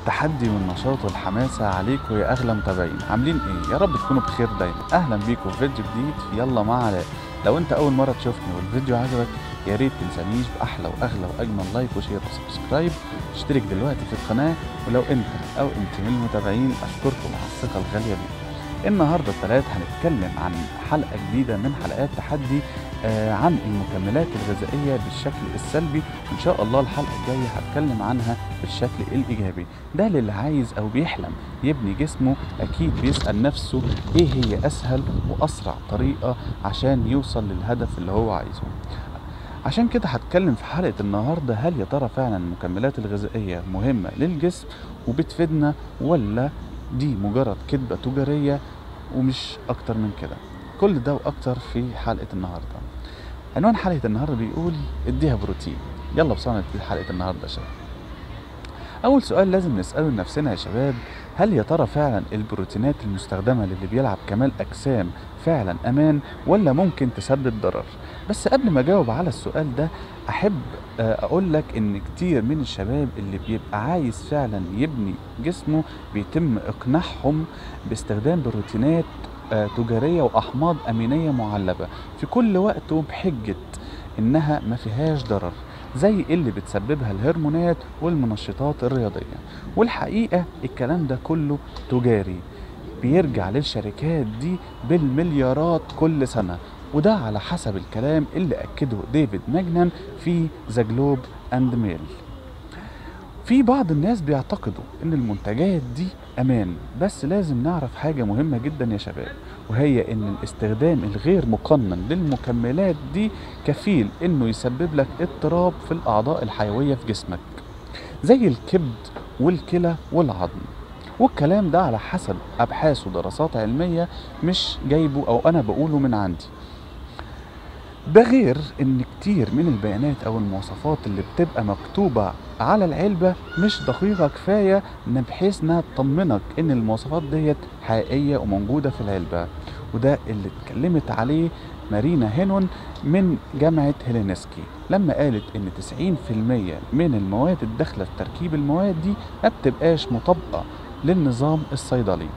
تحدي والنشاط والحماسة عليكم يا أغلى متابعين، عاملين إيه؟ يا رب تكونوا بخير دايما. أهلا بيكم في فيديو جديد في يلا مع علاء. لو أنت أول مرة تشوفني والفيديو عجبك يا ريت تنسانيش بأحلى وأغلى وأجمل لايك وشير وسبسكرايب. اشترك دلوقتي في القناة، ولو أنت أو أنت من المتابعين أشكركم على الثقة الغالية دي. النهارده الثلاث هنتكلم عن حلقة جديدة من حلقات تحدي عن المكملات الغذائية بالشكل السلبي، وإن شاء الله الحلقة الجاية هتكلم عنها بالشكل الإيجابي. ده للي عايز أو بيحلم يبني جسمه أكيد بيسأل نفسه إيه هي أسهل وأسرع طريقة عشان يوصل للهدف اللي هو عايزه. عشان كده هتكلم في حلقة النهاردة، هل يا ترى فعلا المكملات الغذائية مهمة للجسم وبتفيدنا، ولا دي مجرد كذبة تجارية ومش أكتر من كده؟ كل ده وأكتر في حلقة النهاردة. عنوان حلقة النهاردة بيقول اديها بروتين. يلا بسرعة نبتدي حلقة النهاردة يا شباب. أول سؤال لازم نسأله لنفسنا يا شباب، هل يا ترى فعلا البروتينات المستخدمة للي بيلعب كمال أجسام فعلا أمان، ولا ممكن تسبب ضرر؟ بس قبل ما أجاوب على السؤال ده أحب أقول لك إن كتير من الشباب اللي بيبقى عايز فعلا يبني جسمه بيتم إقناعهم باستخدام بروتينات تجارية وأحماض أمينية معلبة في كل وقت، وبحجة إنها ما فيهاش ضرر زي اللي بتسببها الهرمونات والمنشطات الرياضية. والحقيقة الكلام ده كله تجاري بيرجع للشركات دي بالمليارات كل سنة، وده على حسب الكلام اللي أكده ديفيد ماجنان في ذا جلوب أند ميل. في بعض الناس بيعتقدوا ان المنتجات دي امان، بس لازم نعرف حاجة مهمة جدا يا شباب، وهي ان الاستخدام الغير مقنن للمكملات دي كفيل انه يسبب لك اضطراب في الاعضاء الحيوية في جسمك زي الكبد والكلى والعظم. والكلام ده على حسب ابحاث ودراسات علمية، مش جايبه او انا بقوله من عندي. ده غير ان كتير من البيانات او المواصفات اللي بتبقى مكتوبة على العلبة مش دقيقة كفاية بحيث انها تطمنك ان المواصفات ديت حقيقية وموجودة في العلبة. وده اللي اتكلمت عليه مارينا هينون من جامعة هيلينسكي لما قالت ان 90% من المواد الداخلة في تركيب المواد دي ما بتبقاش مطابقة للنظام الصيدلي.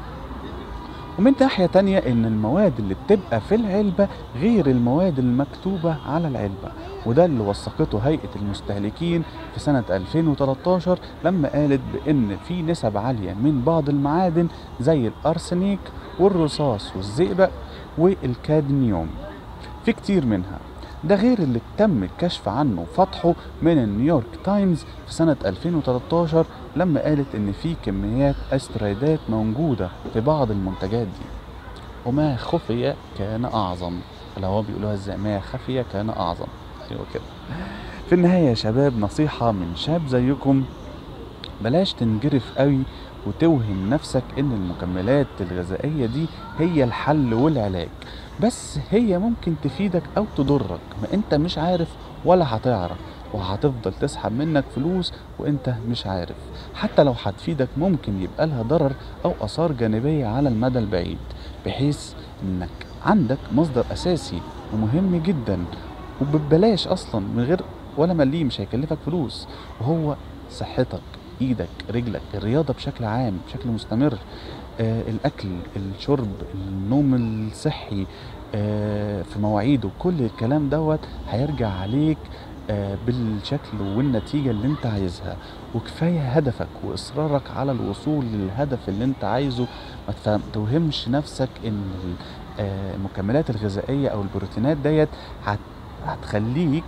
ومن ناحية تانية ان المواد اللي بتبقى في العلبة غير المواد المكتوبة على العلبة، وده اللي وثقته هيئة المستهلكين في سنة 2013 لما قالت بان في نسب عالية من بعض المعادن زي الارسنيك والرصاص والزئبق والكادميوم في كتير منها. ده غير اللي تم الكشف عنه وفتحه من النيويورك تايمز في سنة 2013 لما قالت ان في كميات استرويدات موجودة في بعض المنتجات دي. وما خفي كان اعظم، اللي هو بيقولوها ازاي، ما خفي كان اعظم. ايوه كده. في النهاية يا شباب، نصيحة من شاب زيكم، بلاش تنجرف قوي وتوهم نفسك ان المكملات الغذائية دي هي الحل والعلاج، بس هي ممكن تفيدك او تضرك، ما انت مش عارف ولا هتعرف، وهتفضل تسحب منك فلوس وانت مش عارف. حتى لو هتفيدك ممكن يبقى لها ضرر او اثار جانبية على المدى البعيد، بحيث انك عندك مصدر اساسي ومهم جدا وببلاش اصلا من غير ولا مليم، مش هيكلفك فلوس، وهو صحتك، ايدك، رجلك، الرياضة بشكل عام بشكل مستمر، الاكل، الشرب، النوم الصحي في مواعيده. كل الكلام دوت هيرجع عليك بالشكل والنتيجة اللي انت عايزها. وكفاية هدفك واصرارك على الوصول للهدف اللي انت عايزه. ما توهمش نفسك ان المكملات الغذائية او البروتينات ديت هتخليك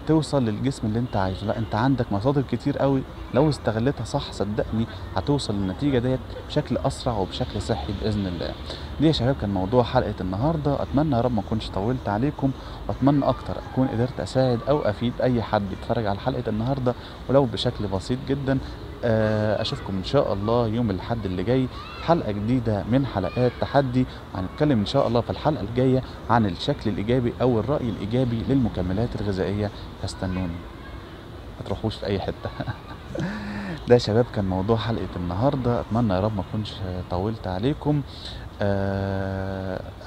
توصل للجسم اللي انت عايزه. لا، انت عندك مصادر كتير قوي لو استغلتها صح صدقني هتوصل للنتيجة ديت بشكل اسرع وبشكل صحي باذن الله. دي يا شباب كان موضوع حلقة النهاردة. اتمنى يا رب ما اكونش طولت عليكم، واتمنى اكتر اكون قدرت اساعد او افيد اي حد يتفرج على حلقة النهاردة ولو بشكل بسيط جدا. اشوفكم ان شاء الله يوم الاحد اللي جاي في حلقة جديدة من حلقات تحدي، وهنتكلم ان شاء الله في الحلقة الجاية عن الشكل الايجابي او الرأي الايجابي للمكملات الغذائية. استنوني، ما تروحوش في اي حتة. ده يا شباب كان موضوع حلقة النهاردة. اتمنى يا رب ما اكونش طولت عليكم.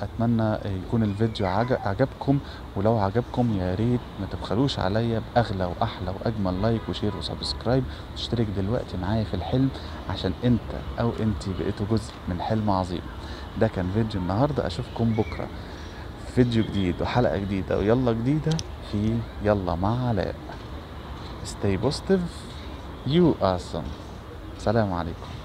اتمنى يكون الفيديو عجبكم، ولو عجبكم يا ريت ما تبخلوش عليا باغلى واحلى واجمل لايك وشير وسبسكرايب، واشترك دلوقتي معايا في الحلم عشان انت او انتي بقيتوا جزء من حلم عظيم. ده كان فيديو النهاردة، اشوفكم بكرة في فيديو جديد وحلقة جديدة ويلا جديدة في يلا مع علاء. Stay positive, you awesome. سلام عليكم.